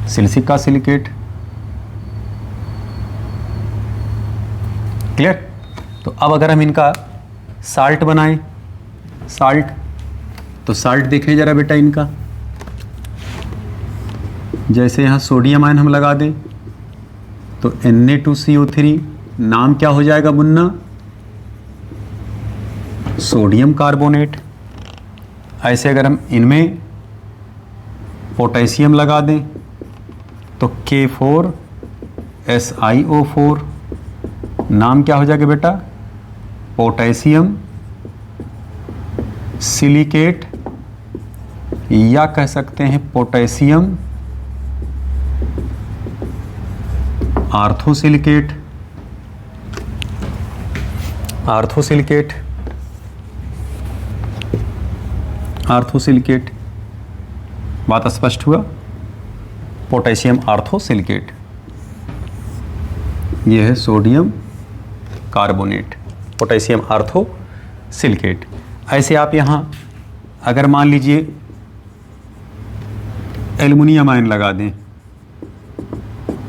सिलिसिक का सिलिकेट, क्लियर। तो अब अगर हम इनका साल्ट बनाएं, साल्ट, तो साल्ट देखें जरा बेटा इनका। जैसे यहाँ सोडियम आयन हम लगा दें तो Na2CO3, नाम क्या हो जाएगा मुन्ना? Sodium carbonate. ऐसे अगर हम इनमें पोटेशियम लगा दें तो K4SiO4, नाम क्या हो जाएगा बेटा? पोटेशियम सिलिकेट, या कह सकते हैं पोटेशियम आर्थोसिलिकेट। आर्थोसिलिकेट, आर्थोसिलिकेट। बात स्पष्ट हुआ? पोटेशियम आर्थोसिलिकेट, यह है सोडियम कार्बोनेट, पोटेशियम आर्थोसिलिकेट। ऐसे आप यहाँ अगर मान लीजिए एल्युमिनियम आयन लगा दें,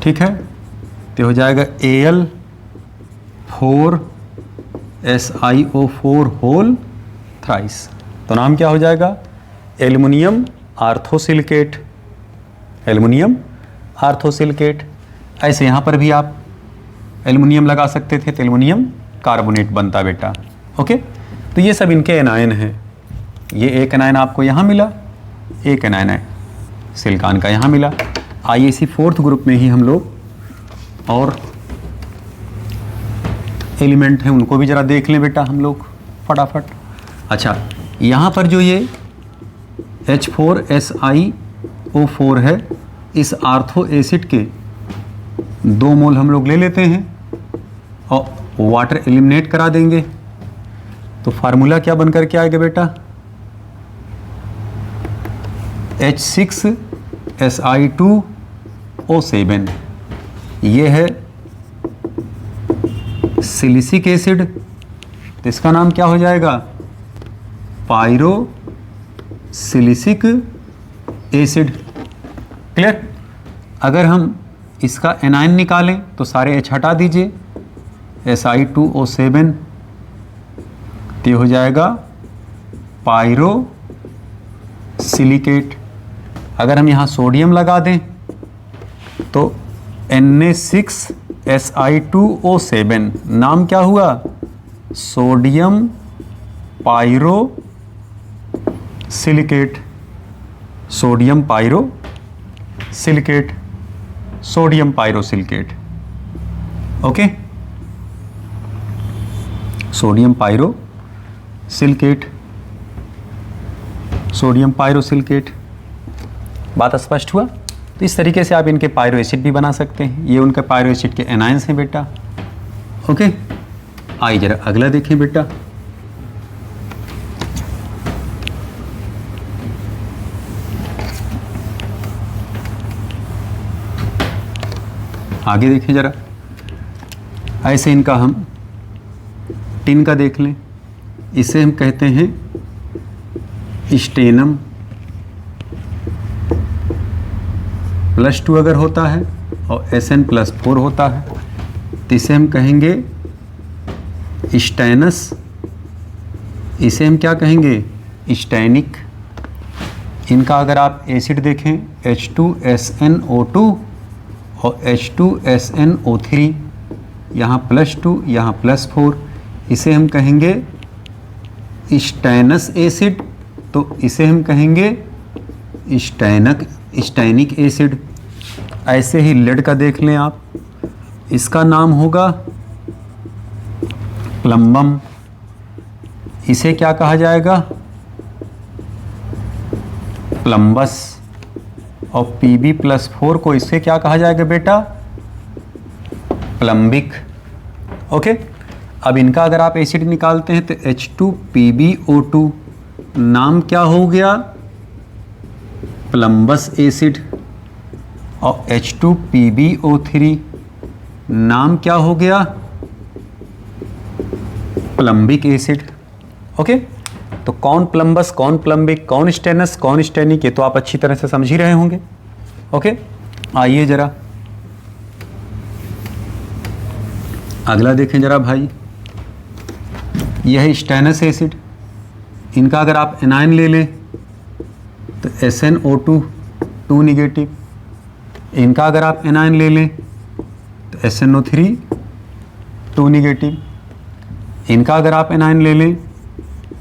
ठीक है, तो हो जाएगा Al4SiO4 होल थ्राइस। तो नाम क्या हो जाएगा? Aluminium orthosilicate, aluminium orthosilicate. ऐसे यहाँ पर भी आप एल्युमिनियम लगा सकते थे, तो एल्युमिनियम कार्बोनेट बनता बेटा। ओके। तो ये सब इनके एनायन हैं। ये एक एनायन आपको यहाँ मिला, एक एनायन है सिलिकॉन का यहाँ मिला। आइए इसी 4th ग्रुप में ही हम लोग और एलिमेंट हैं उनको भी ज़रा देख लें बेटा हम लोग फटाफट। अच्छा, यहाँ पर जो ये H4SiO4 है, इस आर्थो एसिड के 2 मोल हम लोग ले लेते हैं और वाटर एलिमिनेट करा देंगे, तो फार्मूला क्या बनकर के आएगा बेटा? H6Si2O7। ये है सिलिसिक एसिड, तो इसका नाम क्या हो जाएगा? Pyro silicic acid. क्लियर। अगर हम इसका एनायन निकालें तो सारे H हटा दीजिए, Si2O7, तो ये हो जाएगा पायरो सिलिकेट। अगर हम यहाँ सोडियम लगा दें तो Na6Si2O7, नाम क्या हुआ? Sodium pyro silicate, sodium pyro silicate, sodium pyro silicate. Okay, sodium pyro silicate, sodium pyro silicate. बात स्पष्ट हुआ? तो इस तरीके से आप इनके पायरो एसिड भी बना सकते हैं। ये उनके पायरो एसिड के एनायंस हैं बेटा। ओके, आइए जरा अगला देखें बेटा। आगे देखें जरा। ऐसे इनका हम टिन का देख लें, इसे हम कहते हैं स्टेनम +2 अगर होता है और Sn+4 होता है तो इसे हम कहेंगे स्टैनस, इसे हम क्या कहेंगे स्टैनिक। इनका अगर आप एसिड देखें H2SnO2 और H2SnO3, यहाँ +2 यहाँ +4, इसे हम कहेंगे स्टैनस एसिड, तो इसे हम कहेंगे स्टैनिक एसिड। ऐसे ही लेड का देख लें आप, इसका नाम होगा प्लम्बम, इसे क्या कहा जाएगा प्लम्बस। और Pb+4 को इससे क्या कहा जाएगा बेटा प्लम्बिक। ओके, अब इनका अगर आप एसिड निकालते हैं तो H2PbO2 नाम क्या हो गया प्लम्बस एसिड, और H2PbO3 नाम क्या हो गया प्लम्बिक एसिड। ओके, तो कौन प्लम्बस कौन प्लम्बिक कौन स्टेनस कौन स्टेनिक, ये तो आप अच्छी तरह से समझ ही रहे होंगे। ओके, आइए जरा अगला देखें जरा भाई, यह है स्टेनस एसिड। इनका अगर आप एनायन ले लें तो SnO2 2 निगेटिव, इनका अगर आप एनायन ले लें तो SnO3 2 निगेटिव, इनका अगर आप एनायन ले लें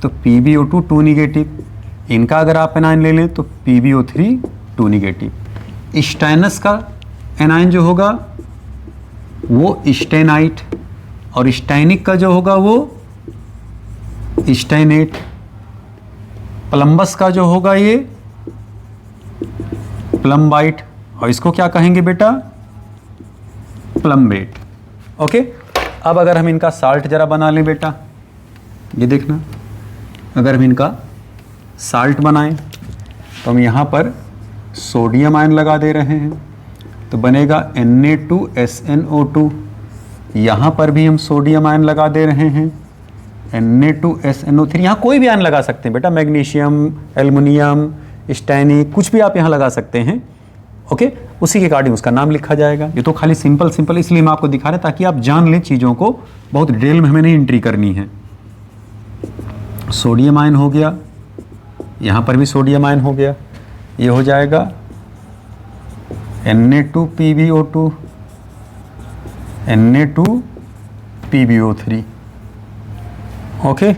तो PbO2 2 निगेटिव, इनका अगर आप एनायन ले लें तो PbO3 2 निगेटिव। स्टेनस का एनायन जो होगा वो स्टेनाइट, और स्टेनिक का जो होगा वो स्टेनेट। प्लम्बस का जो होगा ये प्लम्बाइट, और इसको क्या कहेंगे बेटा प्लम्बेट। ओके, अब अगर हम इनका साल्ट जरा बना लें बेटा, ये देखना, अगर हम इनका साल्ट बनाएं तो हम यहाँ पर सोडियम आयन लगा दे रहे हैं तो बनेगा Na2SnO2, यहाँ पर भी हम सोडियम आयन लगा दे रहे हैं Na2SnO3, यहाँ कोई भी आयन लगा सकते हैं बेटा, मैग्नीशियम एल्युमिनियम स्टैनिक कुछ भी आप यहाँ लगा सकते हैं। ओके, उसी के अकॉर्डिंग उसका नाम लिखा जाएगा। ये तो खाली सिंपल इसलिए मैं आपको दिखा रहा ताकि आप जान लें चीज़ों को, बहुत डिटेल में हमें नहीं एंट्री करनी है। सोडियम आयन हो गया, यहाँ पर भी सोडियम आयन हो गया, ये हो जाएगा Na2PbO2 Na2PbO3। ओके,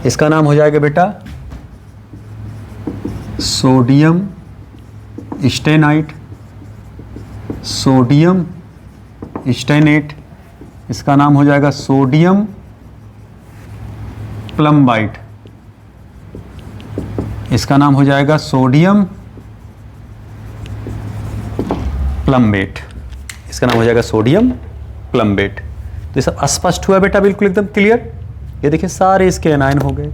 इसका नाम हो जाएगा बेटा सोडियम स्टेनाइट, सोडियम स्टेनेट, इसका नाम हो जाएगा सोडियम प्लम्बाइट, इसका नाम हो जाएगा सोडियम प्लम्बेट, इसका नाम हो जाएगा सोडियम प्लम्बेट। तो ये सब स्पष्ट हुआ बेटा, बिल्कुल एकदम क्लियर। ये देखिए सारे इसके एनायन हो गए,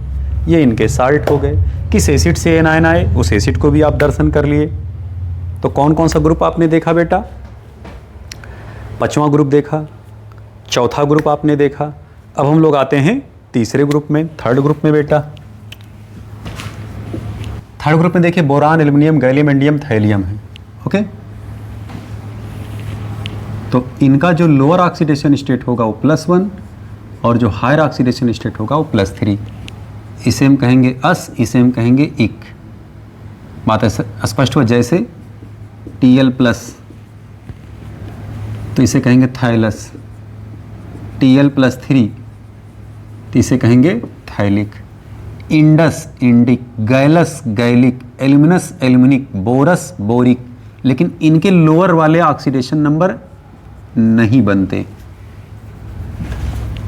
ये इनके साल्ट हो गए। किस एसिड से एनायन आए उस एसिड को भी आप दर्शन कर लिए। तो कौन कौन सा ग्रुप आपने देखा बेटा, 5वां ग्रुप देखा, चौथा ग्रुप आपने देखा। अब हम लोग आते हैं तीसरे ग्रुप में, थर्ड ग्रुप में बेटा। थर्ड ग्रुप में देखिए boron aluminium gallium indium thallium है। ओके, तो इनका जो लोअर ऑक्सीडेशन स्टेट होगा वो +1 और जो हायर ऑक्सीडेशन स्टेट होगा वो +3। इसे हम कहेंगे अस, इसे हम कहेंगे इक। बात ऐसा स्पष्ट हुआ, जैसे Tl+, तो इसे कहेंगे थाइलस, Tl+3 तो इसे कहेंगे thallic, indous indic, gallous gallic, aluminous aluminic, borous boric. लेकिन इनके लोअर वाले ऑक्सीडेशन नंबर नहीं बनते।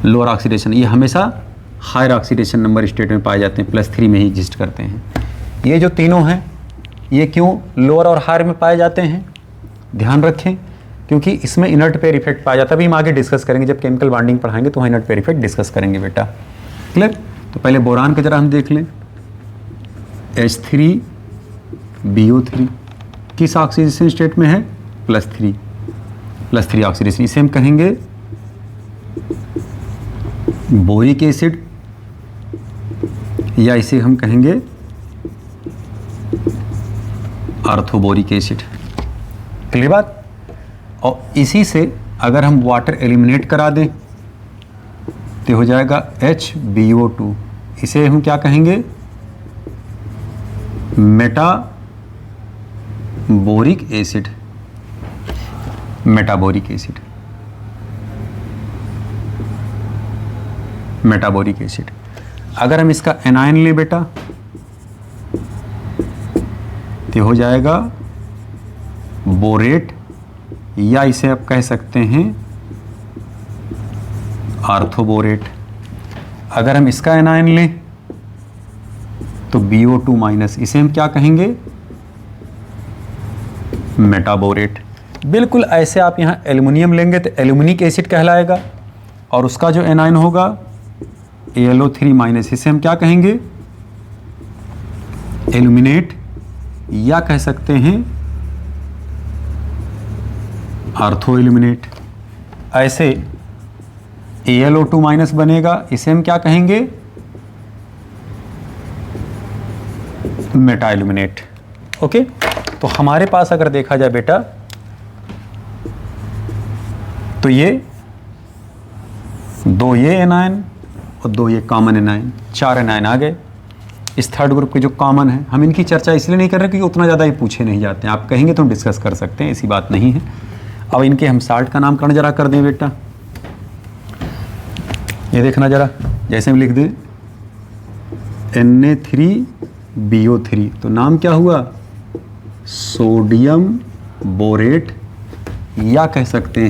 लोअर ऑक्सीडेशन ये हमेशा हायर ऑक्सीडेशन नंबर स्टेट में पाए जाते हैं, +3 में ही एग्जिस्ट करते हैं। ये जो तीनों हैं ये क्यों लोअर और हायर में पाए जाते हैं, ध्यान रखें, क्योंकि इसमें इनर्ट पेयर इफेक्ट पाया जाता है। अभी हम आगे डिस्कस करेंगे, जब केमिकल बॉन्डिंग पढ़ाएंगे तो वहाँ इनर्ट पेयर इफेक्ट डिस्कस करेंगे बेटा। क्लियर? तो पहले बोरान का जरा हम देख लें, H3BO3 किस ऑक्सीडेशन स्टेट में है, +3 ऑक्सीडेशन। इसे हम कहेंगे बोरिक एसिड या इसे हम कहेंगे आर्थोबोरिक एसिड। क्लियर बात। और इसी से अगर हम वाटर एलिमिनेट करा दें तो हो जाएगा HbO2। इसे हम क्या कहेंगे, metaboric acid. Metaboric acid, metaboric acid. अगर हम इसका एनायन लें बेटा तो हो जाएगा बोरेट, या इसे आप कह सकते हैं आर्थोबोरेट। अगर हम इसका एनायन लें तो BO2 माइनस, इसे हम क्या कहेंगे, मेटाबोरेट। बिल्कुल ऐसे आप यहाँ एल्युमिनियम लेंगे तो एल्यूमिनिक एसिड कहलाएगा, और उसका जो एनायन होगा AlO3 माइनस, इसे हम क्या कहेंगे, एल्यूमिनेट, या कह सकते हैं आर्थो एल्यूमिनेट। ऐसे AlO2 माइनस बनेगा, इसे हम क्या कहेंगे, मेटा एल्यूमिनेट। ओके, तो हमारे पास अगर देखा जाए बेटा तो ये दो ये एनायन और दो ये कॉमन एनायन, 4 एनायन आ गए। इस थर्ड ग्रुप के जो कॉमन है, हम इनकी चर्चा इसलिए नहीं कर रहे क्योंकि उतना ज़्यादा ये पूछे नहीं जाते हैं। आप कहेंगे तो हम डिस्कस कर सकते हैं, ऐसी बात नहीं है। अब इनके हम साल्ट का नामकरण जरा कर दें बेटा। ये देखना जरा, जैसे हम लिख दें Na3BO3, तो नाम क्या हुआ, सोडियम बोरेट, या कह सकते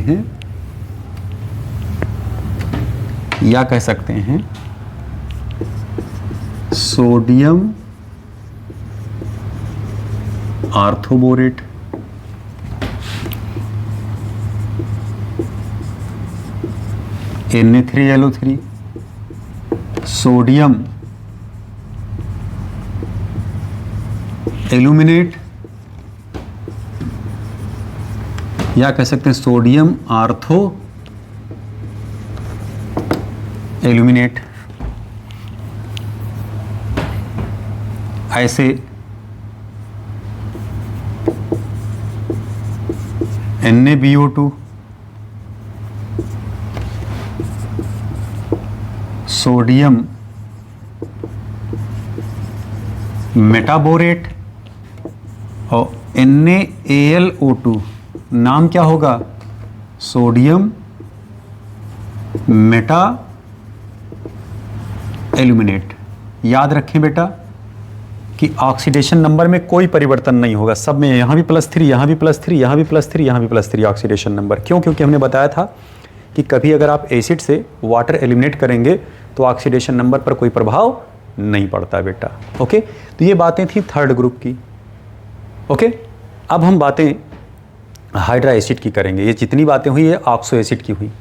हैं सोडियम आर्थोबोरेट। Na3LO3, सोडियम एल्यूमिनेट, या कह सकते हैं सोडियम आर्थो एल्यूमिनेट। ऐसे NaBO2, सोडियम मेटाबोरेट, और NaAlO2, नाम क्या होगा, सोडियम मेटा एल्यूमिनेट। याद रखें बेटा कि ऑक्सीडेशन नंबर में कोई परिवर्तन नहीं होगा, सब में यहाँ भी +3, यहाँ भी +3, यहाँ भी +3, यहाँ भी +3 ऑक्सीडेशन नंबर। क्यों? क्योंकि हमने बताया था कि कभी अगर आप एसिड से वाटर एलिमिनेट करेंगे तो ऑक्सीडेशन नंबर पर कोई प्रभाव नहीं पड़ता बेटा। ओके, तो ये बातें थी थर्ड ग्रुप की। ओके, अब हम बातें हाइड्रा एसिड की करेंगे। ये जितनी बातें हुई ये ऑक्सो एसिड की हुई,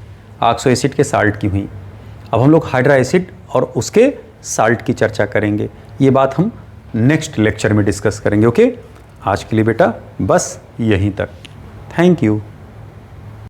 ऑक्सो एसिड के साल्ट की हुई। अब हम लोग हाइड्रा एसिड और उसके साल्ट की चर्चा करेंगे। ये बात हम नेक्स्ट लेक्चर में डिस्कस करेंगे। ओके, आज के लिए बेटा बस यहीं तक। Thank you.